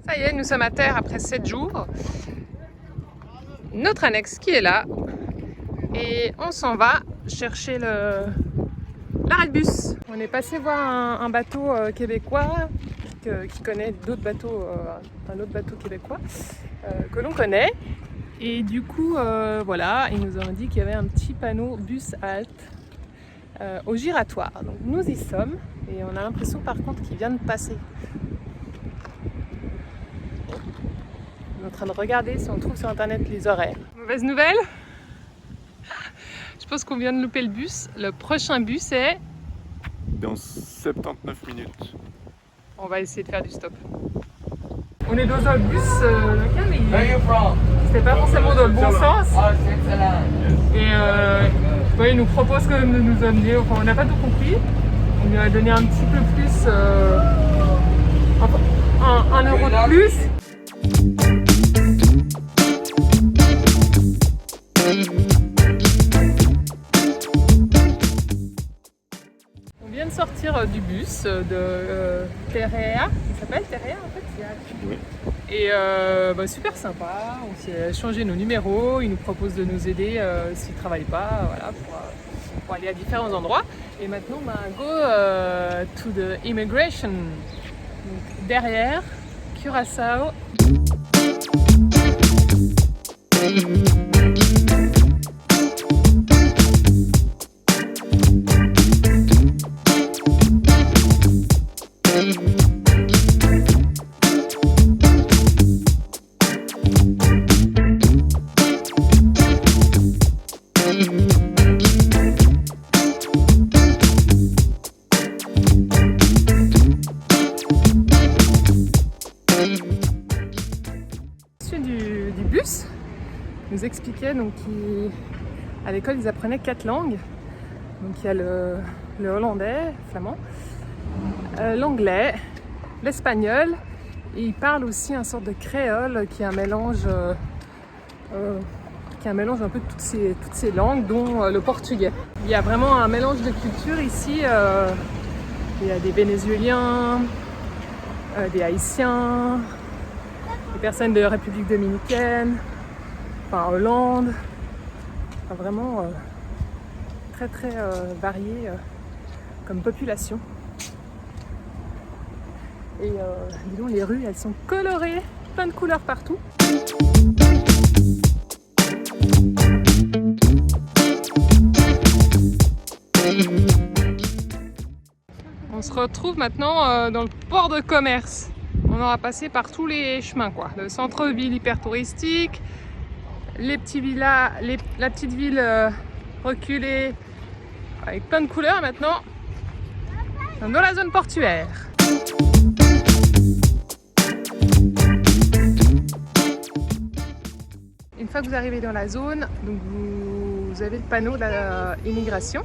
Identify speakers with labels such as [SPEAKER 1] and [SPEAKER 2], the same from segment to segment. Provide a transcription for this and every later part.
[SPEAKER 1] Ça y est, nous sommes à terre après 7 jours. Notre annexe qui est là. Et on s'en va chercher l'arrêt de bus. On est passé voir un bateau québécois qui connaît d'autres bateaux, un autre bateau québécois que l'on connaît. Et du coup, voilà, ils nous ont dit qu'il y avait un petit panneau bus halte au giratoire. Donc nous y sommes et on a l'impression par contre qu'il vient de passer. On est en train de regarder si on trouve sur internet les horaires. Mauvaise nouvelle? Je pense qu'on vient de louper le bus. Le prochain bus est...
[SPEAKER 2] dans 79 minutes.
[SPEAKER 1] On va essayer de faire du stop. On est dans un bus local, mais c'était pas forcément dans le bon sens. Et ouais, il nous propose quand même de nous amener. Enfin, on n'a pas tout compris. On lui a donné un petit peu plus, 1 euro de plus. On vient de sortir du bus de Terrea. Il s'appelle Terrea en fait.
[SPEAKER 2] Oui.
[SPEAKER 1] Et super sympa. On s'est changé nos numéros. Il nous propose de nous aider s'il ne travaille pas, voilà, pour aller à différents endroits. Et maintenant, go to the immigration. Donc, derrière, Curaçao. Du bus nous expliquait donc qu'à l'école ils apprenaient 4 langues. Donc il y a le hollandais, flamand, l'anglais, l'espagnol et ils parlent aussi un sorte de créole qui est un mélange un peu de toutes ces langues dont le portugais. Il y a vraiment un mélange de cultures ici. Il y a des Vénézuéliens, des Haïtiens, des personnes de République dominicaine, enfin Hollande, enfin, vraiment très très varié comme population. Et dis donc, les rues elles sont colorées, plein de couleurs partout. On se retrouve maintenant dans le port de commerce. On aura passé par tous les chemins, quoi. Le centre-ville hyper touristique, les petits villas, la petite ville reculée avec plein de couleurs. Maintenant, dans la zone portuaire. Une fois que vous arrivez dans la zone, donc vous avez le panneau de l'immigration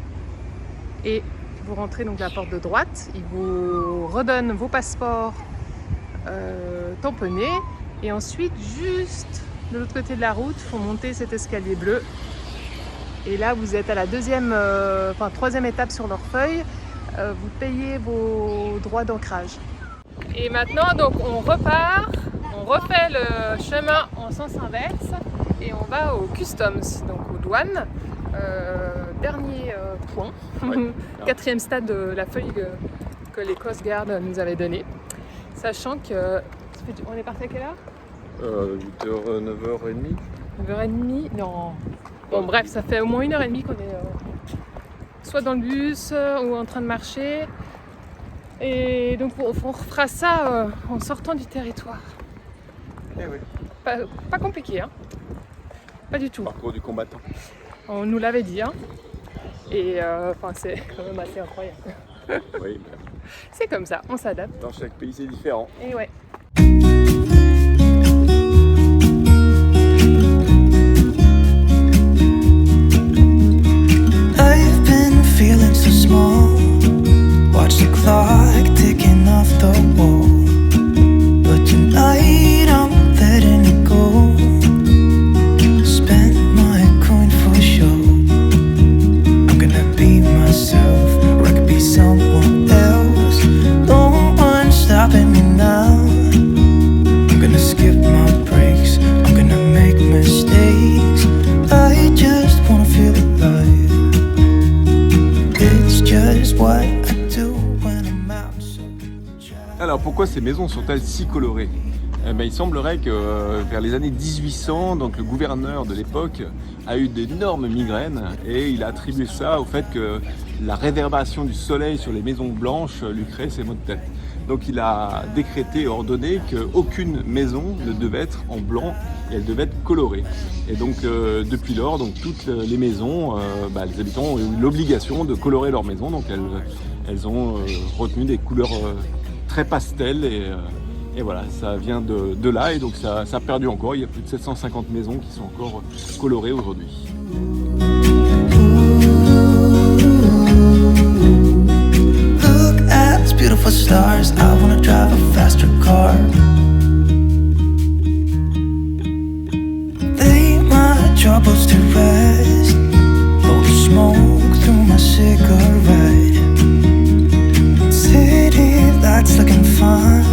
[SPEAKER 1] et vous rentrez donc à la porte de droite. Ils vous redonnent vos passeports tamponnés et ensuite juste de l'autre côté de la route, il faut monter cet escalier bleu et là vous êtes à la troisième étape sur leur feuille. Vous payez vos droits d'ancrage. Et maintenant donc on repart, on refait le chemin en sens inverse et on va au customs, donc aux douanes. Dernier point, ouais. 4e stade de la feuille que les Coast Guard nous avaient donnée. Sachant que... On est parti à quelle heure
[SPEAKER 2] 8h, 9h30.
[SPEAKER 1] 9h30 Non. Bon bref, ça fait au moins 1h30 qu'on est soit dans le bus ou en train de marcher. Et donc on refera ça en sortant du territoire.
[SPEAKER 2] Eh oui.
[SPEAKER 1] Pas compliqué, hein. Pas du tout.
[SPEAKER 2] Parcours du combattant.
[SPEAKER 1] On nous l'avait dit, hein. Et c'est quand même assez incroyable.
[SPEAKER 2] Oui,
[SPEAKER 1] c'est comme ça, on s'adapte.
[SPEAKER 2] Dans chaque pays c'est différent.
[SPEAKER 1] Et ouais.
[SPEAKER 3] I've been feeling so small. Watch the clock ticking off the wall. But tonight I'm letting it go. Spend my coin for sure. I'm gonna be myself, or I could be someone else. is what I do when I'm out. So
[SPEAKER 2] Alors pourquoi ces maisons sont-elles si colorées? Il semblerait que vers les années 1800, donc le gouverneur de l'époque a eu d'énormes migraines et il a attribué ça au fait que la réverbération du soleil sur les maisons blanches lui créait ces maux de tête. Donc il a décrété et ordonné qu'aucune maison ne devait être en blanc et elle devait être colorée. Et donc depuis lors, donc, toutes les maisons, les habitants ont eu l'obligation de colorer leur maison. Donc elles ont retenu des couleurs très pastel et voilà, ça vient de là et donc ça a perdu encore. Il y a plus de 750 maisons qui sont encore colorées aujourd'hui.
[SPEAKER 3] look at these beautiful stars. I wanna drive a faster car. Lay my troubles to rest. Blow the smoke through my cigarette. City lights looking fine.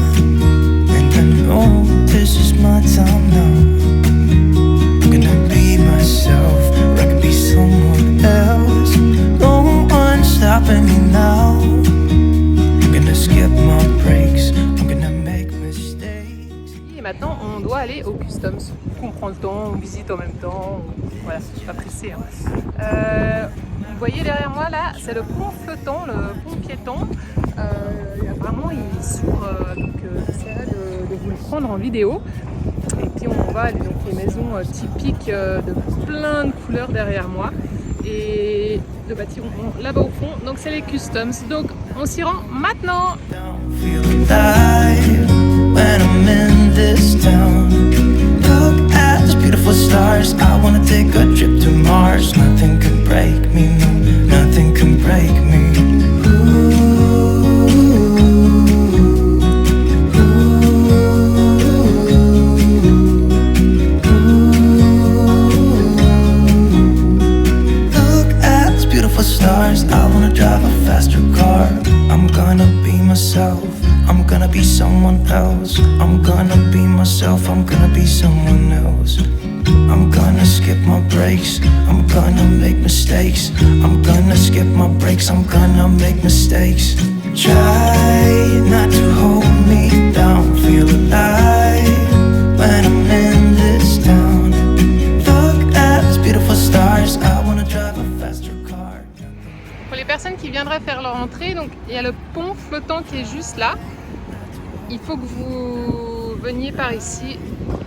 [SPEAKER 3] Oh, this is my time now. I'm gonna be myself, or I could be someone else. No one's stopping me now. I'm gonna skip my breaks, I'm gonna make mistakes.
[SPEAKER 1] Et maintenant, on doit aller au Customs. On prend le temps, on visite en même temps. Voilà, je suis pas pressée. Vous voyez derrière moi là, c'est le pont flottant, le pont piéton. Apparemment, il s'ouvre, donc j'essaierai de vous le prendre en vidéo. Et puis on va aller donc les maisons typiques de plein de couleurs derrière moi. Et le bâtiment là-bas au fond, donc c'est les Customs. Donc on s'y rend maintenant.
[SPEAKER 3] Don't feel alive when I'm in this town. Look at these beautiful stars. I wanna take a trip to Mars. Nothing can break me, no, nothing can break me. Stars, I wanna drive a faster car. I'm gonna be myself, I'm gonna be someone else. I'm gonna be myself, I'm gonna be someone else. I'm gonna skip my breaks, I'm gonna make mistakes. I'm gonna skip my breaks, I'm gonna make mistakes. Try not to hold me down, feel alive when I'm in this town. Look at these beautiful stars, I wanna drive a faster car.
[SPEAKER 1] Pour les personnes qui viendraient faire leur entrée, donc il y a le pont flottant qui est juste là. Il faut que vous veniez par ici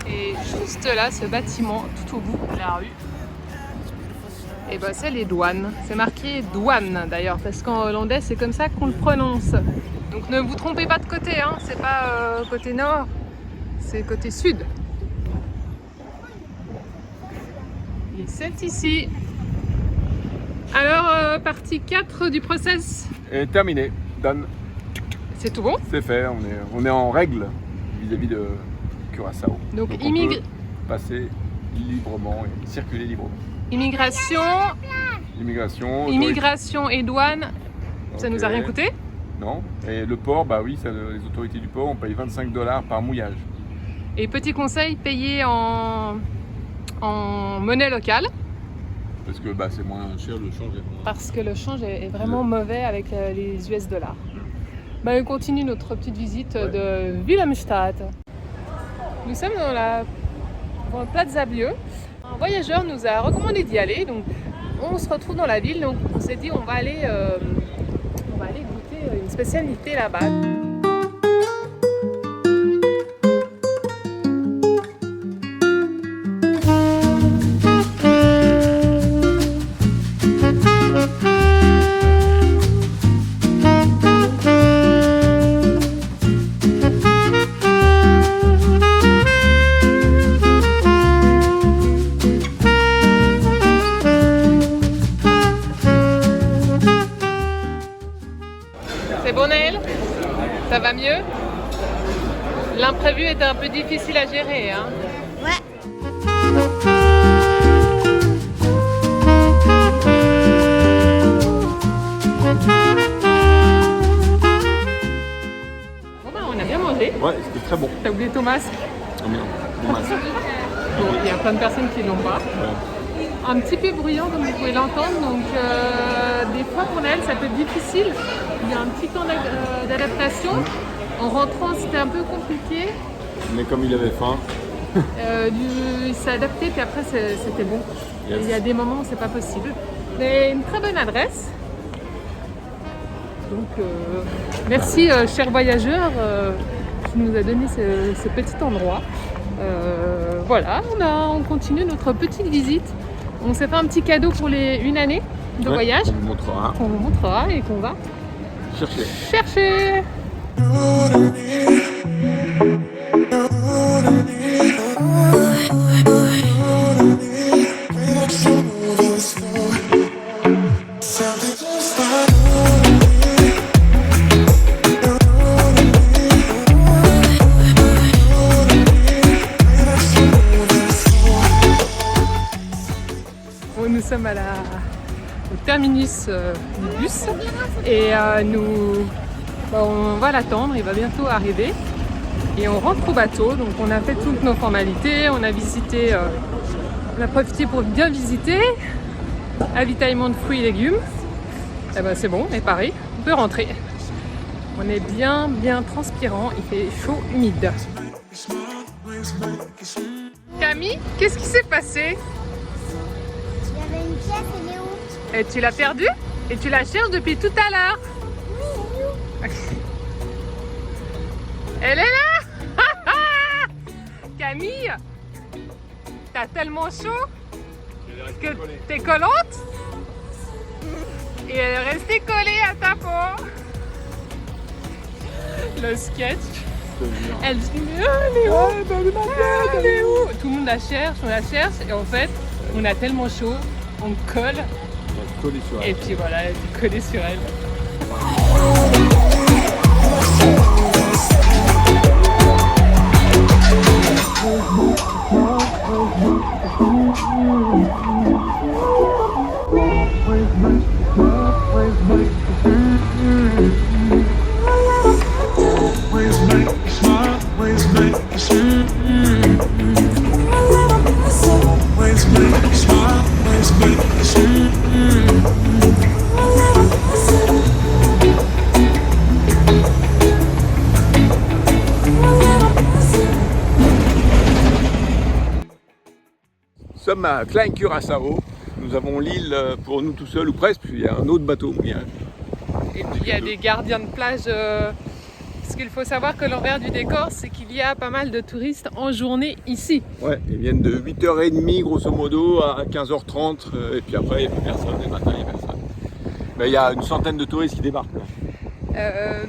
[SPEAKER 1] et juste là, ce bâtiment tout au bout de la rue. Et ben c'est les douanes. C'est marqué douane d'ailleurs parce qu'en hollandais c'est comme ça qu'on le prononce. Donc ne vous trompez pas de côté, hein. C'est pas côté nord, c'est côté sud. Et c'est ici. Alors, partie 4 du process.
[SPEAKER 2] Et terminé, done.
[SPEAKER 1] C'est tout bon?
[SPEAKER 2] C'est fait, on est en règle vis-à-vis de Curaçao.
[SPEAKER 1] Donc
[SPEAKER 2] on peut passer librement et circuler librement.
[SPEAKER 1] Immigration et douane, ça nous a rien coûté?
[SPEAKER 2] Non. Et le port, bah oui, les autorités du port, on paye 25 $ par mouillage.
[SPEAKER 1] Et petit conseil, payer en monnaie locale.
[SPEAKER 2] Parce que c'est moins cher, le change est moins...
[SPEAKER 1] Parce que le change est vraiment mauvais avec les US dollars. On continue notre petite visite de Wilhelmstad. Nous sommes dans le Plaza Bleu. Un voyageur nous a recommandé d'y aller, donc on se retrouve dans la ville. Donc on s'est dit on va aller goûter une spécialité là-bas. Ça va mieux? L'imprévu était un peu difficile à gérer, hein?
[SPEAKER 4] Ouais.
[SPEAKER 1] Bon on a bien mangé.
[SPEAKER 2] Ouais, c'était très bon.
[SPEAKER 1] T'as oublié ton masque?
[SPEAKER 2] Oh merde, mon masque.
[SPEAKER 1] Bon, il y a plein de personnes qui l'ont pas.
[SPEAKER 2] Ouais.
[SPEAKER 1] un petit peu bruyant comme vous pouvez l'entendre, donc des fois pour Naël ça peut être difficile. Il y a un petit temps d'adaptation. En rentrant c'était un peu compliqué.
[SPEAKER 2] Mais comme il avait faim.
[SPEAKER 1] Il s'est adapté puis après c'était bon.
[SPEAKER 2] Yes.
[SPEAKER 1] Il y a des moments où c'est pas possible. Mais une très bonne adresse. Donc merci cher voyageur qui nous a donné ce petit endroit. Voilà, on continue notre petite visite. On s'est fait un petit cadeau pour une année de voyage.
[SPEAKER 2] On vous montrera.
[SPEAKER 1] Qu'on vous montrera et qu'on va
[SPEAKER 2] Chercher.
[SPEAKER 1] Nous sommes au terminus du bus et on va l'attendre, il va bientôt arriver et on rentre au bateau. Donc on a fait toutes nos formalités, on a profité pour bien visiter, avitaillement de fruits et légumes. Et ben c'est bon, on est paré, on peut rentrer. On est bien transpirant, il fait chaud, humide. Camille, qu'est-ce qui s'est passé?
[SPEAKER 4] Il y avait une pièce, elle est où?
[SPEAKER 1] Et tu l'as perdue? Et tu la cherches depuis tout à l'heure?
[SPEAKER 4] Oui,
[SPEAKER 1] Elle est là. Camille, t'as tellement chaud que t'es collante et elle est restée collée à ta peau. Le sketch. Elle dit mais elle est où? Elle est où? Tout le monde la cherche et en fait on a tellement chaud, on colle
[SPEAKER 2] Collé sur elle.
[SPEAKER 1] et puis voilà, elle est collée sur elle.
[SPEAKER 2] Nous sommes à Klein Curaçao. Nous avons l'île pour nous tout seuls ou presque, puis il y a un autre bateau mouillage.
[SPEAKER 1] Et puis il y a des gardiens de plage. Parce qu'il faut savoir que l'envers du décor, c'est qu'il y a pas mal de touristes en journée ici.
[SPEAKER 2] Ouais, ils viennent de 8h30 grosso modo à 15h30 et puis après il n'y a plus personne, le matin il n'y a personne. Mais il y a une centaine de touristes qui débarquent.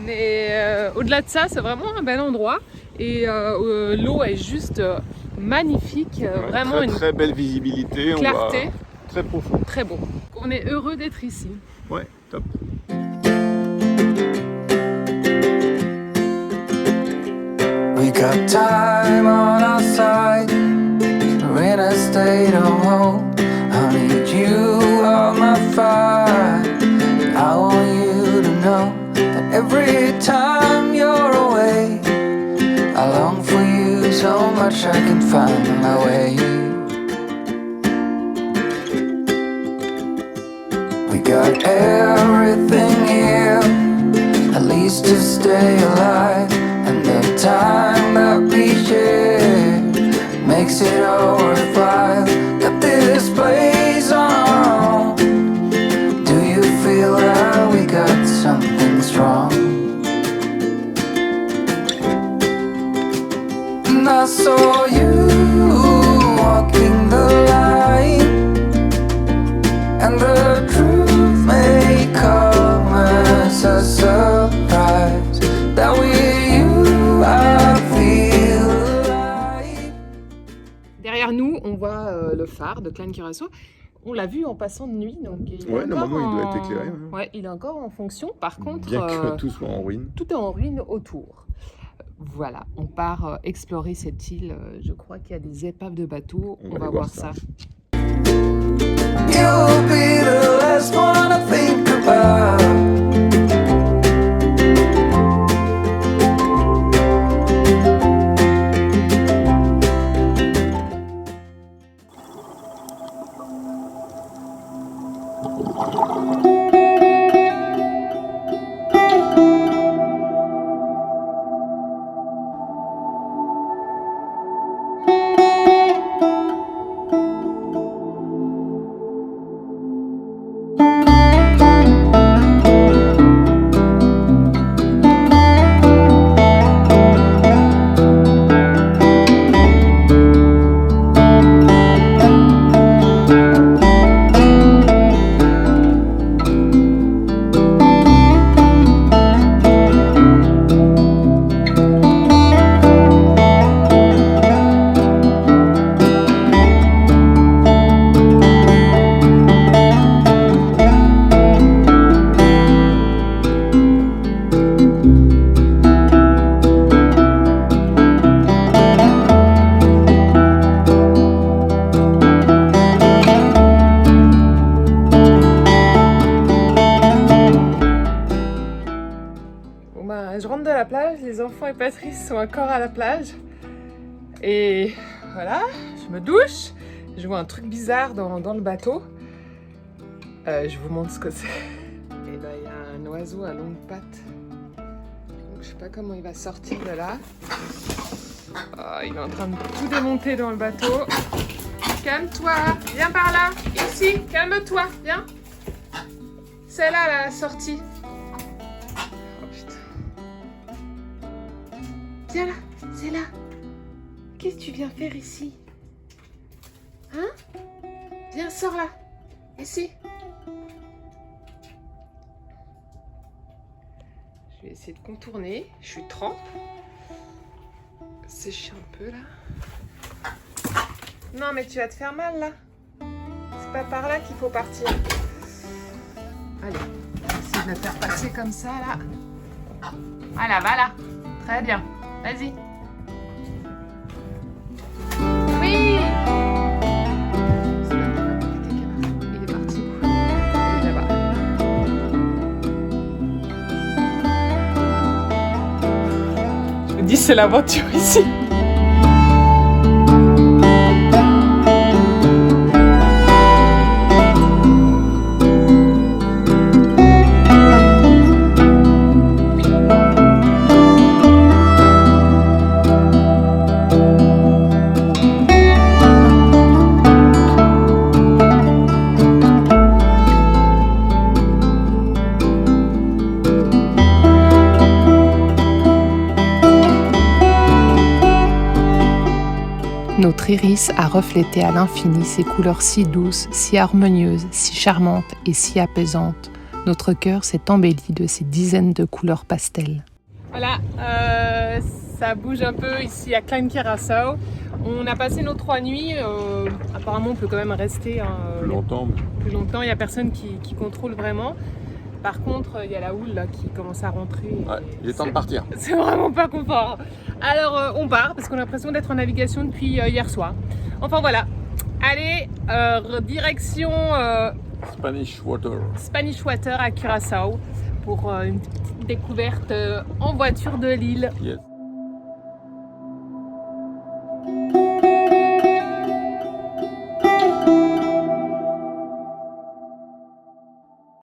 [SPEAKER 1] Mais au-delà de ça, c'est vraiment un bel endroit. Et l'eau est juste magnifique.
[SPEAKER 2] Ouais,
[SPEAKER 1] Vraiment
[SPEAKER 2] très,
[SPEAKER 1] une
[SPEAKER 2] très belle visibilité,
[SPEAKER 1] clarté.
[SPEAKER 2] on voit très profond.
[SPEAKER 1] Très beau. On est heureux d'être ici.
[SPEAKER 2] Ouais, top.
[SPEAKER 3] We got time on our side. We're in a state of hope. I need you on my fire. I want you to know that every time you're away, I long for you so much I can find my way. We got everything here, at least to stay alive. And the time that we share makes it all worthwhile. Got this place on our own. Do you feel that we got something strong? And I saw you walking the line, and the truth may come as a surprise that we
[SPEAKER 1] Derrière nous, on voit le phare de Klein Curaçao. On l'a vu en passant de nuit, donc il est
[SPEAKER 2] Ouais,
[SPEAKER 1] encore
[SPEAKER 2] normalement, il doit être éclairé, ouais.
[SPEAKER 1] Ouais, il est encore en fonction. Par contre,
[SPEAKER 2] Bien que tout soit en ruine.
[SPEAKER 1] tout est en ruine autour. Voilà, on part explorer cette île. Je crois qu'il y a des épaves de bateaux. On va voir ça.
[SPEAKER 3] You'll be the last one I think about.
[SPEAKER 1] ben, je rentre de la plage, les enfants et Patrice sont encore à la plage. Et voilà, je me douche, je vois un truc bizarre dans le bateau. Je vous montre ce que c'est. Et ben, il y a un oiseau à longue patte. Donc, je sais pas comment il va sortir de là. Oh, il est en train de tout démonter dans le bateau. Calme-toi, viens par là, ici, calme-toi, viens. C'est là la sortie. Oh putain. Viens là, c'est là. Qu'est-ce que tu viens faire ici? Hein? Viens, sors là, ici. Je vais essayer de contourner, je suis trempe. Sécher un peu là. Non mais tu vas te faire mal là. C'est pas par là qu'il faut partir. Allez, on va essayer de le faire passer comme ça là. Voilà, voilà. Très bien. Vas-y. Oui. Il est parti. Il est là-bas. Je vous dis, c'est l'aventure ici. Notre iris a reflété à l'infini ces couleurs si douces, si harmonieuses, si charmantes et si apaisantes. Notre cœur s'est embelli de ces dizaines de couleurs pastel. Voilà, ça bouge un peu ici à Klein Curaçao. On a passé nos 3 nuits. Apparemment, on peut quand même rester
[SPEAKER 2] Plus longtemps.
[SPEAKER 1] plus longtemps. Il n'y a personne qui contrôle vraiment. Par contre, il y a la houle là, qui commence à rentrer.
[SPEAKER 2] Ouais, il est temps de partir.
[SPEAKER 1] C'est vraiment pas confort. Alors on part parce qu'on a l'impression d'être en navigation depuis hier soir. Enfin voilà. Allez, direction
[SPEAKER 2] Spanish Water
[SPEAKER 1] à Curaçao pour une petite découverte en voiture de l'île.
[SPEAKER 2] Yes.